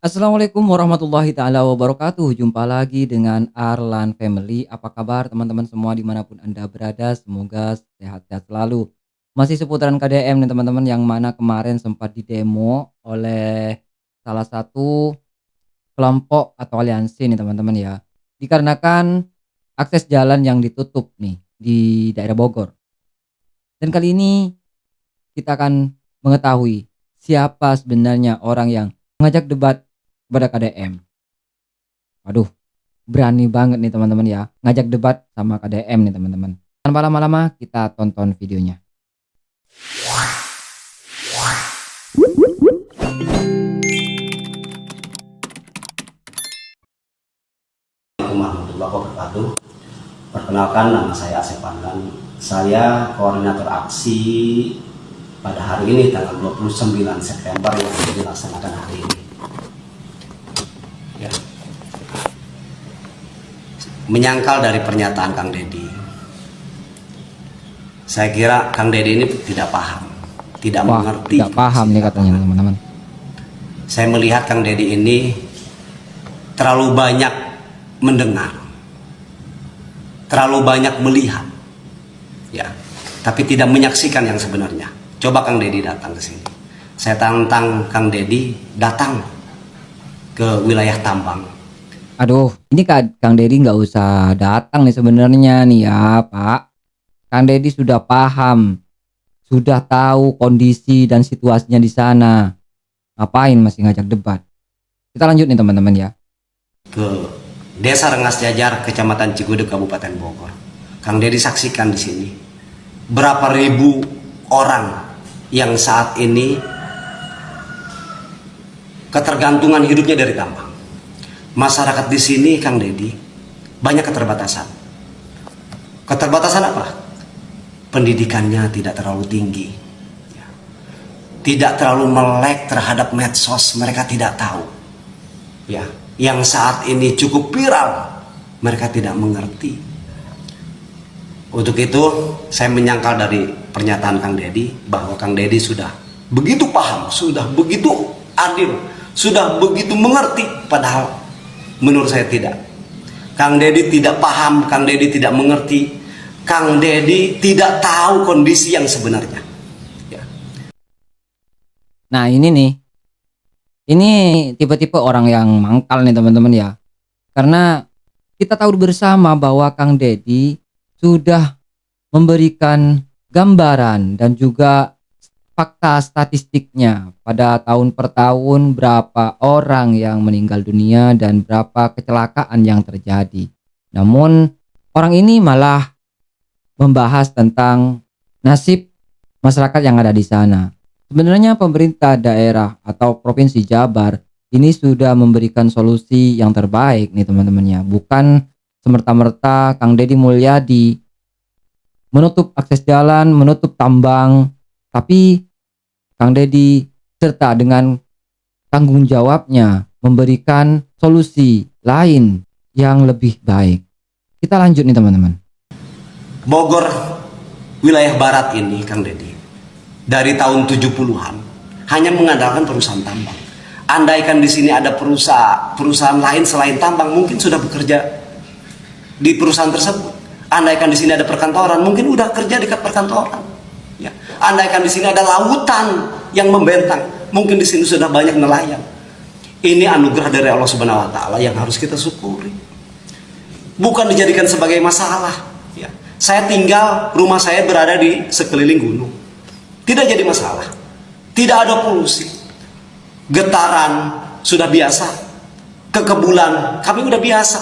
Assalamualaikum warahmatullahi taala wabarakatuh. Jumpa lagi dengan Arlan Family. Apa kabar teman-teman semua dimanapun Anda berada? Semoga sehat-sehat selalu. Masih seputaran KDM nih teman-teman, yang mana kemarin sempat didemo oleh salah satu kelompok atau aliansi nih teman-teman ya. Dikarenakan akses jalan yang ditutup nih di daerah Bogor. Dan kali ini kita akan mengetahui siapa sebenarnya orang yang mengajak debat kepada KDM. Waduh, berani banget nih teman-teman ya, ngajak debat sama KDM nih teman-teman. Tanpa lama-lama kita tonton videonya. Assalamualaikum warahmatullahi wabarakatuh. Perkenalkan, nama saya Asep Pandan. Saya koordinator aksi pada hari ini tanggal 29 September yang dilaksanakan hari ini. Ya. Menyangkal dari pernyataan Kang Deddy, saya kira Kang Deddy ini tidak paham, tidak mengerti. Tidak paham nih katanya teman-teman. Saya melihat Kang Deddy ini terlalu banyak mendengar, terlalu banyak melihat, ya, tapi tidak menyaksikan yang sebenarnya. Coba Kang Deddy datang ke sini. Saya tantang Kang Deddy datang ke wilayah tambang. Aduh, ini Kang Deddy nggak usah datang nih sebenarnya nih ya Pak. Kang Deddy sudah paham, sudah tahu kondisi dan situasinya di sana. Ngapain masih ngajak debat? Kita lanjut nih teman-teman ya. Ke Desa Rengas Jajar, Kecamatan Cigudeg, Kabupaten Bogor. Kang Deddy saksikan di sini berapa ribu orang yang saat ini ketergantungan hidupnya dari tambang. Masyarakat di sini, Kang Deddy, banyak keterbatasan. Keterbatasan apa? Pendidikannya tidak terlalu tinggi, tidak terlalu melek terhadap medsos, mereka tidak tahu. Ya, yang saat ini cukup viral, mereka tidak mengerti. Untuk itu, saya menyangkal dari pernyataan Kang Deddy bahwa Kang Deddy sudah begitu paham, sudah begitu adil, sudah begitu mengerti, padahal menurut saya tidak. Kang Deddy tidak paham, Kang Deddy tidak mengerti, Kang Deddy tidak tahu kondisi yang sebenarnya. Ya. Nah ini nih, ini tipe-tipe orang yang mangkal nih teman-teman ya. Karena kita tahu bersama bahwa Kang Deddy sudah memberikan gambaran dan juga fakta statistiknya pada tahun per tahun, berapa orang yang meninggal dunia dan berapa kecelakaan yang terjadi. Namun orang ini malah membahas tentang nasib masyarakat yang ada di sana. Sebenarnya pemerintah daerah atau provinsi Jabar ini sudah memberikan solusi yang terbaik nih teman-teman ya. Bukan semerta-merta Kang Deddy Mulyadi menutup akses jalan, menutup tambang, tapi Kang Deddy serta dengan tanggung jawabnya memberikan solusi lain yang lebih baik. Kita lanjut nih teman-teman. Bogor, wilayah barat ini, Kang Deddy, dari tahun 70-an hanya mengandalkan perusahaan tambang. Andaikan di sini ada perusahaan lain selain tambang, mungkin sudah bekerja di perusahaan tersebut. Andaikan di sini ada perkantoran, mungkin udah kerja di perkantoran. Ya. Andaikan di sini ada lautan yang membentang, mungkin di sini sudah banyak nelayan. Ini anugerah dari Allah Subhanahu wa taala yang harus kita syukuri. Bukan dijadikan sebagai masalah, ya. Saya tinggal, rumah saya berada di sekeliling gunung. Tidak jadi masalah. Tidak ada polusi. Getaran sudah biasa. Kekebulan kami udah biasa.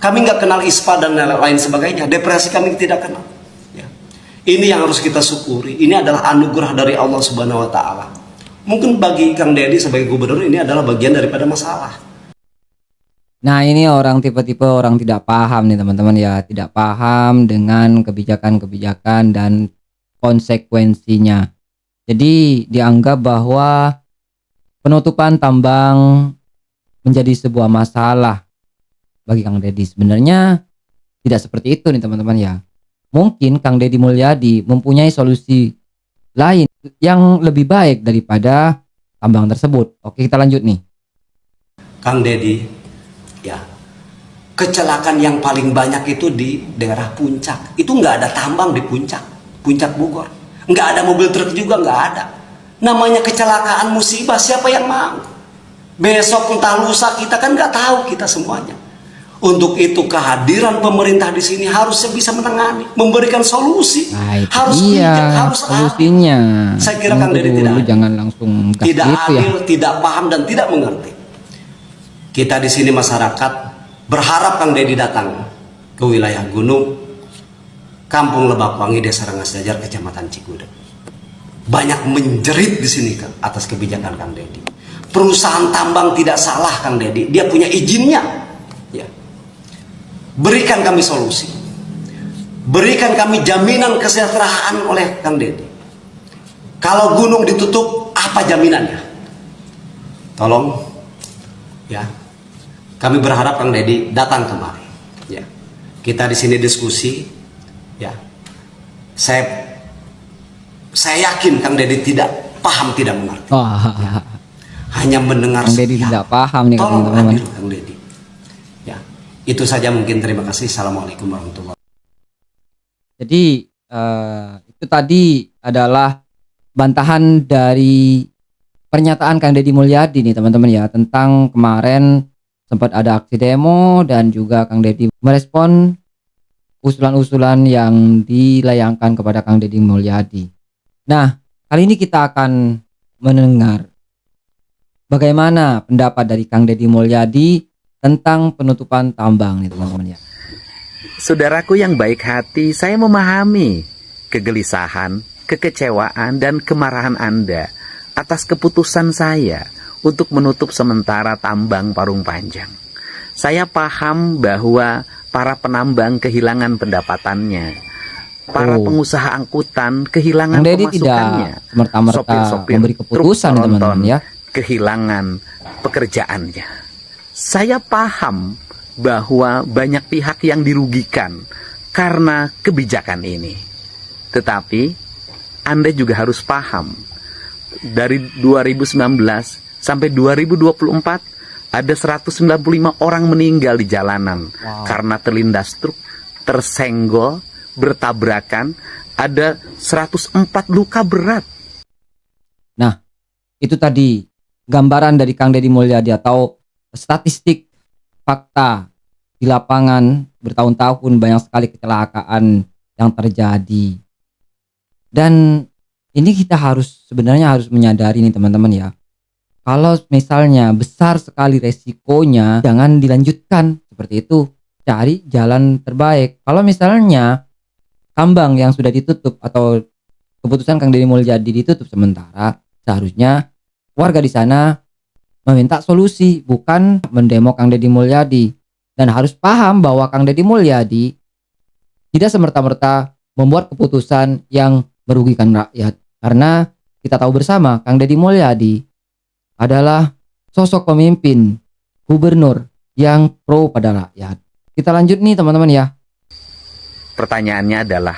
Kami nggak kenal ISPA dan lain sebagainya. Depresi kami tidak kenal. Ini yang harus kita syukuri. Ini adalah anugerah dari Allah Subhanahu wa taala. Mungkin bagi Kang Deddy sebagai gubernur ini adalah bagian daripada masalah. Nah, ini orang tipe-tipe orang tidak paham nih teman-teman ya, tidak paham dengan kebijakan-kebijakan dan konsekuensinya. Jadi dianggap bahwa penutupan tambang menjadi sebuah masalah bagi Kang Deddy. Sebenarnya tidak seperti itu nih teman-teman ya. Mungkin Kang Deddy Mulyadi mempunyai solusi lain yang lebih baik daripada tambang tersebut. Oke, kita lanjut nih. Kang Dedi, ya, kecelakaan yang paling banyak itu di daerah Puncak. Itu nggak ada tambang di Puncak, Puncak Bogor. Nggak ada mobil truk juga, nggak ada. Namanya kecelakaan musibah, siapa yang mau? Besok entah lusa kita kan nggak tahu kita semuanya. Untuk itu kehadiran pemerintah di sini harusnya bisa menangani, memberikan solusi. Nah, itu harus dia bijak, harus solusinya. adil. Saya kira Kang Dedi tidak adil. Jangan langsung gas Tidak gitu ya. adil, tidak paham dan tidak mengerti. Kita di sini masyarakat berharap Kang Dedi datang ke wilayah Gunung, Kampung Lebakwangi, Desa Rengas Jajar, Kecamatan Cigudeg. Banyak menjerit di sini atas kebijakan Kang Dedi. Perusahaan tambang tidak salah Kang Dedi, dia punya izinnya. Ya. Berikan kami solusi, berikan kami jaminan kesejahteraan oleh Kang Dedi. Kalau gunung ditutup, apa jaminannya? Tolong, ya. Kami berharap Kang Dedi datang kemari. Ya. Kita di sini diskusi, ya. Saya yakin Kang Dedi tidak paham, tidak mengerti. Oh, hanya mendengar. Kang Dedi tidak paham nih tolong teman-teman. adil Kang Dedi. Ya, itu saja mungkin. Terima kasih. Assalamualaikum warahmatullahi wabarakatuh. Jadi itu tadi adalah bantahan dari pernyataan Kang Deddy Mulyadi nih teman-teman ya, tentang kemarin sempat ada aksi demo dan juga Kang Deddy merespon usulan-usulan yang dilayangkan kepada Kang Deddy Mulyadi. Nah, kali ini kita akan mendengar bagaimana pendapat dari Kang Deddy Mulyadi tentang penutupan tambang nih teman-teman ya. Saudaraku yang baik hati, saya memahami kegelisahan, kekecewaan, dan kemarahan Anda atas keputusan saya untuk menutup sementara tambang Parung Panjang. Saya paham bahwa para penambang kehilangan pendapatannya, para pengusaha angkutan kehilangan Kang Deddy pemasukannya, tidak serta-merta memberi keputusan nih teman-teman ya, kehilangan pekerjaannya. Saya paham bahwa banyak pihak yang dirugikan karena kebijakan ini. Tetapi Anda juga harus paham, dari 2019 sampai 2024 ada 195 orang meninggal di jalanan karena terlindas truk, tersenggol, bertabrakan, ada 104 luka berat. Nah, itu tadi gambaran dari Kang Deddy Mulyadi atau statistik fakta di lapangan. Bertahun-tahun banyak sekali kecelakaan yang terjadi. Dan ini kita sebenarnya harus menyadari nih teman-teman ya, kalau misalnya besar sekali resikonya, jangan dilanjutkan seperti itu. Cari jalan terbaik. Kalau misalnya tambang yang sudah ditutup atau keputusan Kang Deddy Mulyadi ditutup sementara, seharusnya warga di sana meminta solusi, bukan mendemo Kang Deddy Mulyadi. Dan harus paham bahwa Kang Deddy Mulyadi tidak semerta-merta membuat keputusan yang merugikan rakyat. Karena kita tahu bersama Kang Deddy Mulyadi adalah sosok pemimpin gubernur yang pro pada rakyat. Kita lanjut nih teman-teman ya. Pertanyaannya adalah,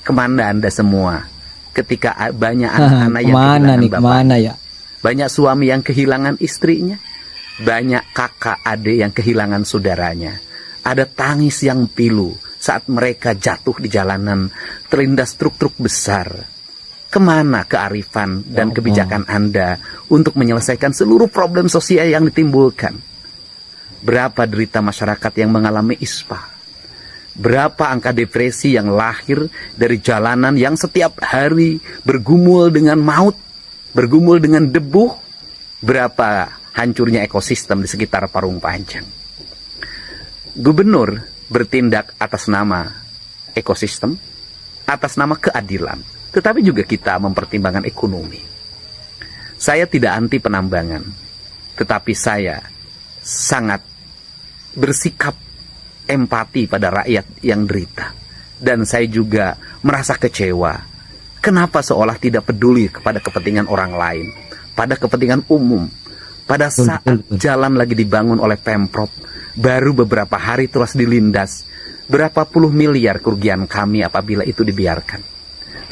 kemana Anda semua ketika banyak anak-anak yang kehilangan bapaknya? Ya? Banyak suami yang kehilangan istrinya, banyak kakak adik yang kehilangan saudaranya. Ada tangis yang pilu saat mereka jatuh di jalanan terlindas truk-truk besar. Kemana kearifan dan kebijakan Anda untuk menyelesaikan seluruh problem sosial yang ditimbulkan? Berapa derita masyarakat yang mengalami ispa? Berapa angka depresi yang lahir dari jalanan yang setiap hari bergumul dengan maut, bergumul dengan debu? Berapa hancurnya ekosistem di sekitar Parung Panjang? Gubernur bertindak atas nama ekosistem, atas nama keadilan, tetapi juga kita mempertimbangkan ekonomi. Saya tidak anti penambangan, tetapi saya sangat bersikap empati pada rakyat yang derita. Dan saya juga merasa kecewa. Kenapa seolah tidak peduli kepada kepentingan orang lain, pada kepentingan umum. Pada saat jalan lagi dibangun oleh Pemprov, baru beberapa hari terus dilindas. Berapa puluh miliar kerugian kami apabila itu dibiarkan.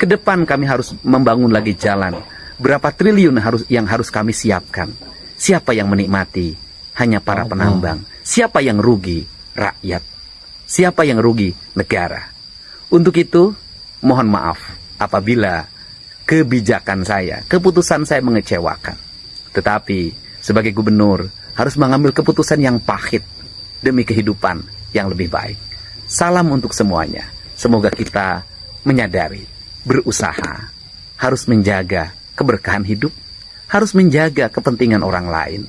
Ke depan kami harus membangun lagi jalan. Berapa triliun yang harus kami siapkan. Siapa yang menikmati hanya para Allah. penambang. Siapa yang rugi? Rakyat. Siapa yang rugi? Negara. Untuk itu, mohon maaf apabila kebijakan saya, keputusan saya mengecewakan. Tetapi sebagai gubernur harus mengambil keputusan yang pahit demi kehidupan yang lebih baik. Salam untuk semuanya. Semoga kita menyadari, berusaha, harus menjaga keberkahan hidup, harus menjaga kepentingan orang lain.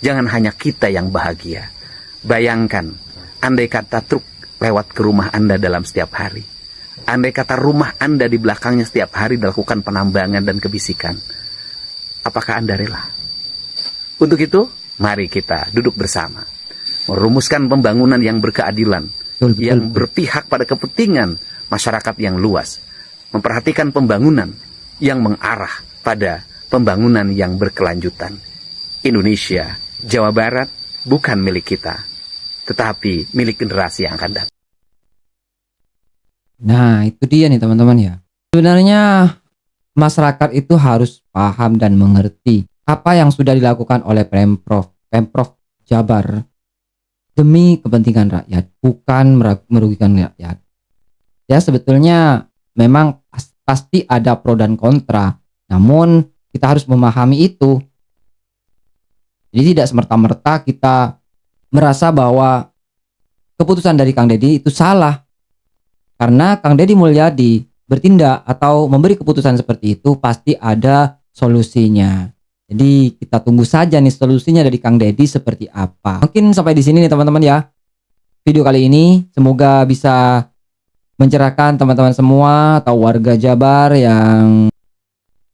Jangan hanya kita yang bahagia. Bayangkan, andai kata truk lewat ke rumah Anda dalam setiap hari. Andai kata rumah Anda di belakangnya setiap hari dilakukan penambangan dan kebisikan. Apakah Anda rela? Untuk itu, mari kita duduk bersama. Merumuskan pembangunan yang berkeadilan. Betul, Yang betul. berpihak pada kepentingan masyarakat yang luas. Memperhatikan pembangunan yang mengarah pada pembangunan yang berkelanjutan. Indonesia, Jawa Barat bukan milik kita, tetapi milik generasi yang akan datang. Nah, itu dia nih teman-teman ya. Sebenarnya masyarakat itu harus paham dan mengerti apa yang sudah dilakukan oleh Pemprov Jabar demi kepentingan rakyat, bukan merugikan rakyat. Ya, sebetulnya memang pasti ada pro dan kontra, namun kita harus memahami itu. Jadi tidak semerta-merta kita merasa bahwa keputusan dari Kang Deddy itu salah. Karena Kang Deddy Mulyadi bertindak atau memberi keputusan seperti itu pasti ada solusinya. Jadi kita tunggu saja nih solusinya dari Kang Deddy seperti apa. Mungkin sampai di sini nih teman-teman ya. Video kali ini semoga bisa mencerahkan teman-teman semua atau warga Jabar yang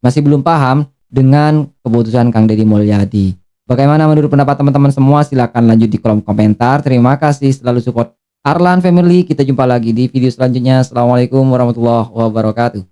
masih belum paham dengan keputusan Kang Deddy Mulyadi. Bagaimana menurut pendapat teman-teman semua? Silahkan lanjut di kolom komentar. Terima kasih selalu support Arlan Family. Kita jumpa lagi di video selanjutnya. Assalamualaikum warahmatullahi wabarakatuh.